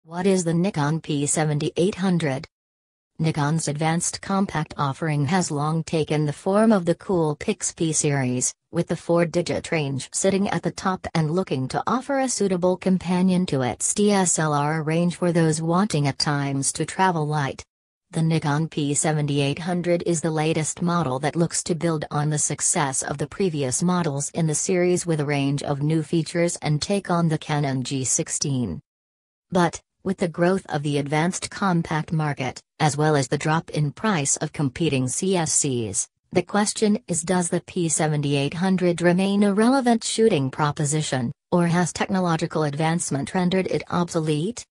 What is the Nikon P7800? Nikon's advanced compact offering has long taken the form of the cool P series, with the 4-digit range sitting at the top and looking to offer a suitable companion to its DSLR range for those wanting at times to travel light. The Nikon P7800 is the latest model that looks to build on the success of the previous models in the series with a range of new features and take on the Canon G16. But, with the growth of the advanced compact market, as well as the drop in price of competing CSCs, the question is, does the P7800 remain a relevant shooting proposition, or has technological advancement rendered it obsolete?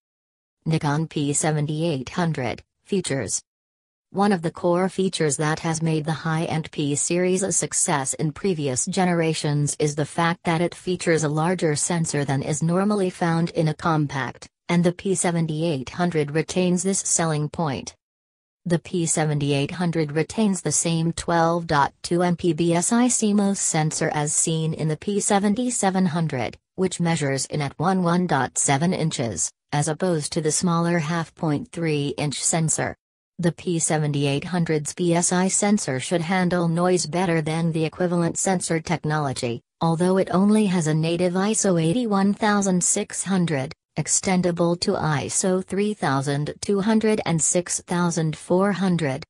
Nikon P7800 Features. One of the core features that has made the high-end P series a success in previous generations is the fact that it features a larger sensor than is normally found in a compact, and the P7800 retains this selling point. The P7800 retains the same 12.2 MP BSI CMOS sensor as seen in the P7700, which measures in at 1.7 inches, as opposed to the smaller 0.3-inch sensor. The P7800's BSI sensor should handle noise better than the equivalent sensor technology, although it only has a native ISO 81600. Extendable to ISO 3200 and 6400.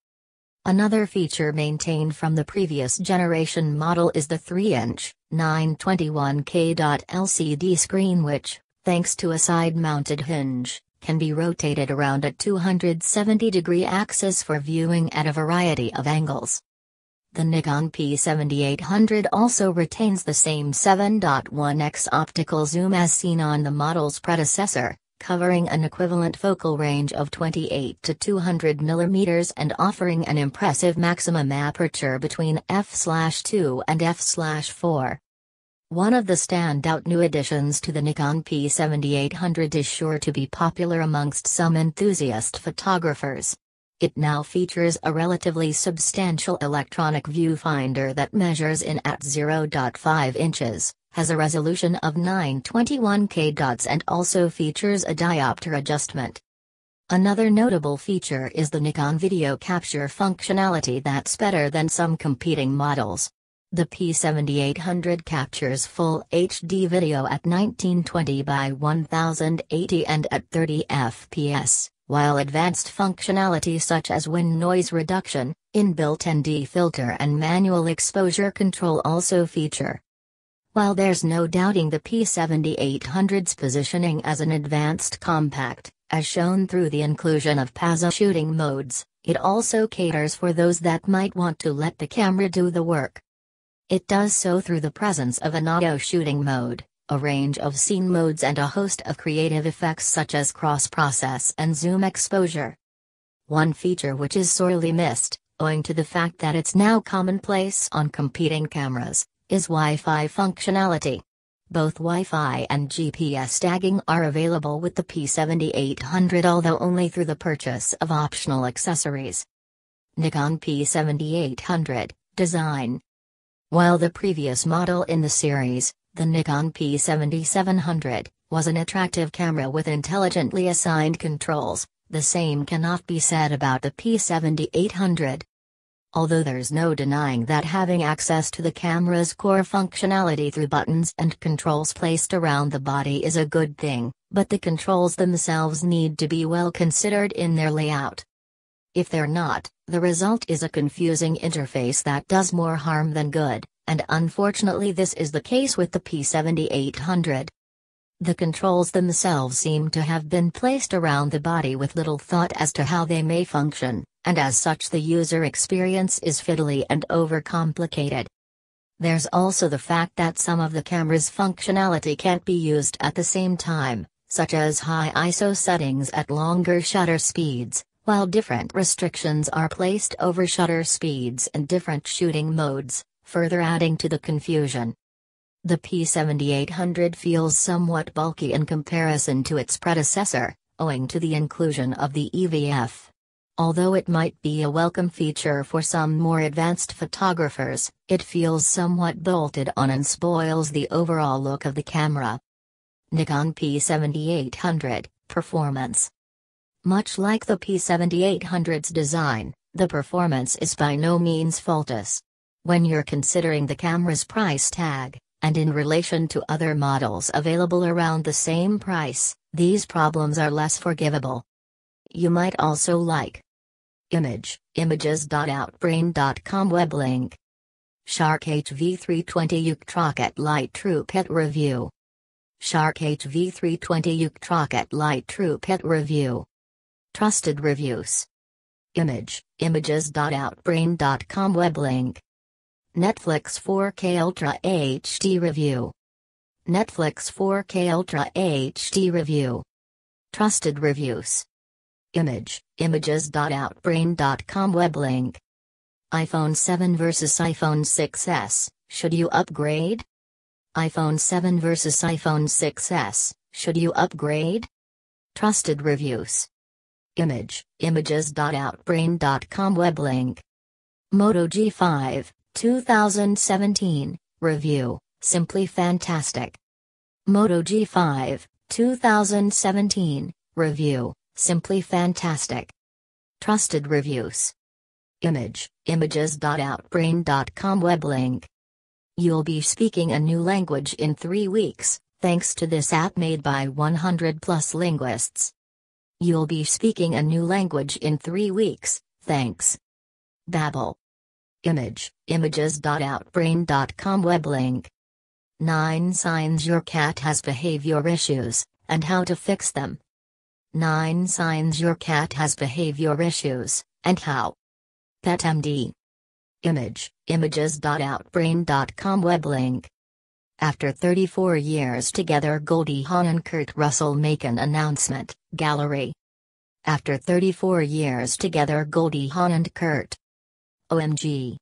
Another feature maintained from the previous generation model is the 3-inch, 921K LCD screen which, thanks to a side-mounted hinge, can be rotated around a 270-degree axis for viewing at a variety of angles. The Nikon P7800 also retains the same 7.1x optical zoom as seen on the model's predecessor, covering an equivalent focal range of 28 to 200 mm and offering an impressive maximum aperture between f/2 and f/4. One of the standout new additions to the Nikon P7800 is sure to be popular amongst some enthusiast photographers. It now features a relatively substantial electronic viewfinder that measures in at 0.5 inches, has a resolution of 921K dots and also features a diopter adjustment. Another notable feature is the Nikon video capture functionality that's better than some competing models. The P7800 captures full HD video at 1920 by 1080 and at 30 fps. While advanced functionality such as wind noise reduction, inbuilt ND filter and manual exposure control also feature. While there's no doubting the P7800's positioning as an advanced compact, as shown through the inclusion of PASA shooting modes, it also caters for those that might want to let the camera do the work. It does so through the presence of an auto shooting mode, a range of scene modes and a host of creative effects such as cross-process and zoom exposure. One feature which is sorely missed, owing to the fact that it's now commonplace on competing cameras, is Wi-Fi functionality. Both Wi-Fi and GPS tagging are available with the P7800, although only through the purchase of optional accessories. Nikon P7800 Design. While the previous model in the series, the Nikon P7700, was an attractive camera with intelligently assigned controls, the same cannot be said about the P7800. Although there's no denying that having access to the camera's core functionality through buttons and controls placed around the body is a good thing, but the controls themselves need to be well considered in their layout. If they're not, the result is a confusing interface that does more harm than good. And unfortunately this is the case with the P7800. The controls themselves seem to have been placed around the body with little thought as to how they may function, and as such the user experience is fiddly and overcomplicated. There's also the fact that some of the camera's functionality can't be used at the same time, such as high ISO settings at longer shutter speeds, while different restrictions are placed over shutter speeds and different shooting modes, further adding to the confusion. The P7800 feels somewhat bulky in comparison to its predecessor, owing to the inclusion of the EVF. Although it might be a welcome feature for some more advanced photographers, it feels somewhat bolted on and spoils the overall look of the camera. Nikon P7800 Performance. Much like the P7800's design, the performance is by no means faultless. When you're considering the camera's price tag, and in relation to other models available around the same price, these problems are less forgivable. You might also like images.outbrain.com web link. Shark HV320 Uktrocket Light True Pit Review. Shark HV320 Uktrocket Light True Pit Review. Trusted reviews. Images.outbrain.com web link. Netflix 4K Ultra HD Review. Netflix 4K Ultra HD Review. Trusted reviews. Images.outbrain.com web link. iPhone 7 vs iPhone 6s, should you upgrade? iPhone 7 vs iPhone 6s, should you upgrade? Trusted reviews. Images.outbrain.com web link. Moto G5 2017 review, simply fantastic. Moto G5 2017 review, simply fantastic. Trusted reviews. Images.outbrain.com web link. You'll be speaking a new language in 3 weeks, thanks to this app made by 100+ linguists. You'll be speaking a new language in 3 weeks, thanks. Babbel. Images.outbrain.com web link. 9 signs your cat has behavior issues, and how to fix them. 9 signs your cat has behavior issues, and how. PetMD. Images.outbrain.com web link. After 34 years together, Goldie Hawn and Kurt Russell make an announcement, gallery. After 34 years together, Goldie Hawn and Kurt. OMG.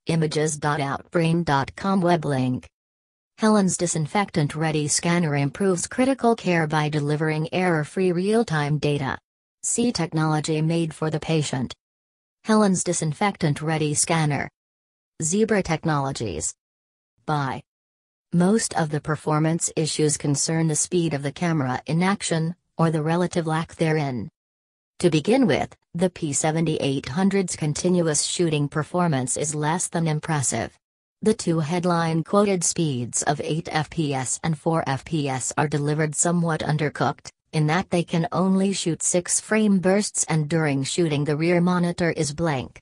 Images.outbrain.com web link. Helen's Disinfectant Ready Scanner improves critical care by delivering error-free real-time data. See technology made for the patient. Helen's Disinfectant Ready Scanner. Zebra Technologies. Bye. Most of the performance issues concern the speed of the camera in action, or the relative lack therein. To begin with, the P7800's continuous shooting performance is less than impressive. The two headline-quoted speeds of 8 fps and 4 fps are delivered somewhat undercooked, in that they can only shoot 6-frame bursts and during shooting the rear monitor is blank.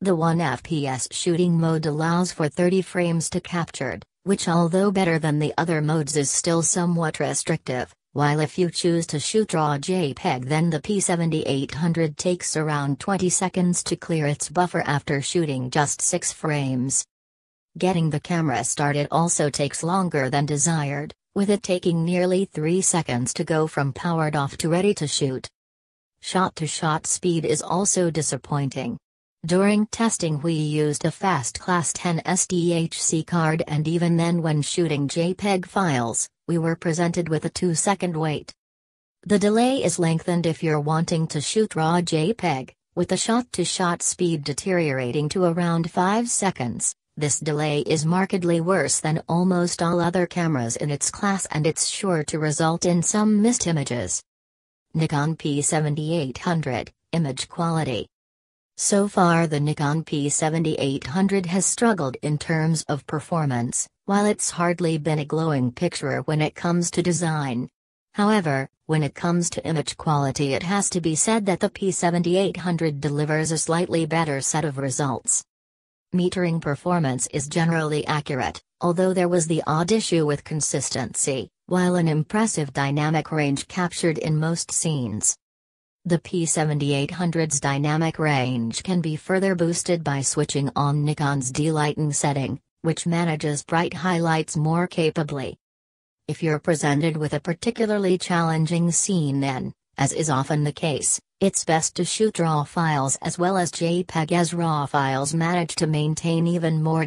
The 1 fps shooting mode allows for 30 frames to captured, which although better than the other modes is still somewhat restrictive, while if you choose to shoot raw JPEG then the P7800 takes around 20 seconds to clear its buffer after shooting just 6 frames. Getting the camera started also takes longer than desired, with it taking nearly 3 seconds to go from powered off to ready to shoot. Shot-to-shot speed is also disappointing. During testing we used a fast Class 10 SDHC card and even then when shooting JPEG files, we were presented with a 2-second wait. The delay is lengthened if you're wanting to shoot raw JPEG, with the shot-to-shot speed deteriorating to around 5 seconds. This delay is markedly worse than almost all other cameras in its class and it's sure to result in some missed images. Nikon P7800, image quality. So far the Nikon P7800 has struggled in terms of performance, while it's hardly been a glowing picture when it comes to design. However, when it comes to image quality it has to be said that the P7800 delivers a slightly better set of results. Metering performance is generally accurate, although there was the odd issue with consistency, while an impressive dynamic range captured in most scenes. The P7800's dynamic range can be further boosted by switching on Nikon's delighting setting, which manages bright highlights more capably. If you're presented with a particularly challenging scene then, as is often the case, it's best to shoot RAW files as well as JPEG as RAW files manage to maintain even more